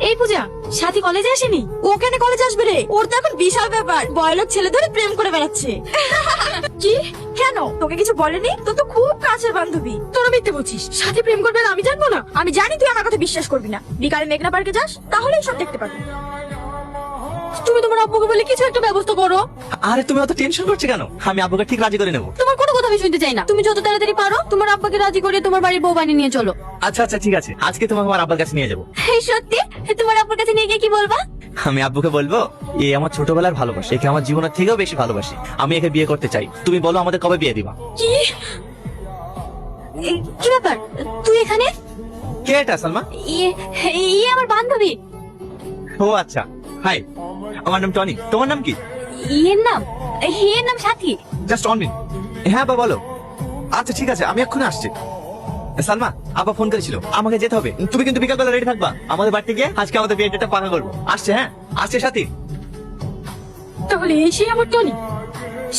এই পূজা, সাথী কলেজে আসেনি? ও কেন কলেজে আসবে রে? ওর তো এখন বিশাল ব্যাপার, বয়লোক ছেলে ধরে প্রেম করে বেড়াচ্ছে। কি? কেন? তোকে কিছু বলেনি? তোর তো খুব কাছের বান্ধবী। তোরা মিথ্যে বলছিস, সাথী প্রেম করবে না আমি জানবো না? আমি জানি তুই আমার কথা বিশ্বাস করবি না। বিকালে মেঘনা পার্কে যাস, তাহলেই সব দেখতে পাবি। তুমি তোমার আব্বুকে বলে কিছু একটা ব্যবস্থা করো। আরে তুমি অত টেনশন করছো কেন? আমি আব্বুকে ঠিক রাজি করে নেবো। তোমার কোনো কথা আমি শুনতে চাই না। তুমি যত তাড়াতাড়ি পারো তোমার আব্বাকে রাজি করে তোমার বাড়ির বউ বানিয়ে নিয়ে চলো। আচ্ছা আচ্ছা ঠিক আছে, আজকে তোমাকে আমার আব্বার কাছে নিয়ে যাবো। এই সত্যি? তোমার আব্বুর কাছে নিয়ে গিয়ে কি বলবা? আমি আব্বুকে বলবো এই আমার ছোটবেলার ভালোবাসা, একে আমার জীবনের থেকেও বেশি ভালোবাসি, আমি একে বিয়ে করতে চাই। তুমি বলো আমাদের কবে বিয়ে দিবা? কি? কি ব্যাপার তুই এখানে? কে এটা সালমা? ইয়ে ইয়ে আমার বান্ধবী। ও আচ্ছা, হাই, আমার নাম টনি, তোমার নাম কি? ইয়ের নাম সাথী। Just on minute. হ্যাঁ বা বলো। আচ্ছা ঠিক আছে, আমি এক্ষুনি আসছি। সালমা, আব্বা ফোন করেছিল, আমাকে যেতে হবে। তুমি কিন্তু বিকালবেলা রেডি থাকবা, আমাদের বাড়িতে গিয়ে আজকে আমাদের বিয়ের ডেটটা পাকা করবো। আসছে, হ্যাঁ আসছে সাথী। তাহলে এই সেই আমার টনি।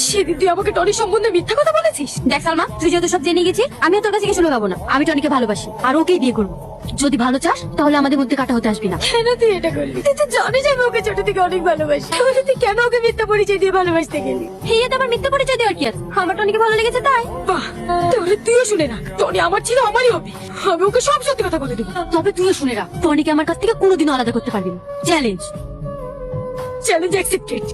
সেদিন তুই আমাকে টনির সম্বন্ধে মিথ্যা কথা বলেছিস। দেখ সালমা, তুই যেহেতু সব জেনে গেছিস, আমিও তোর কাছে কিছু লুকাবো না। আমি টনিকে ভালোবাসি আর ওকেই বিয়ে করবো। যদি ভালো চাস তাহলে আমাদের মধ্যে কাটা হতে আসবি না। কেন তুই এটা করলি? তুই তো জানিস আমি ওকে ছোট থেকে অনেক ভালোবাসি। তাহলে তুই কেন ওকে মিথ্যা পরিচয় দিয়ে ভালোবাসতে গেলি? এই তো আমার মিথ্যা পরিচয় দেওয়ার কি আছে? আমার টনিকে ভালো লেগেছে তাই। বাহ, তাহলে তুইও শুনে না, টনি আমার ছিল, আমারই হবে। আমি ওকে সব সত্যি কথা বলে দেবো। তবে তুইও শুনে রাখ, টনিকে আমার কাছ থেকে কোনোদিনও আলাদা করতে পারবি না। Challenge accepted.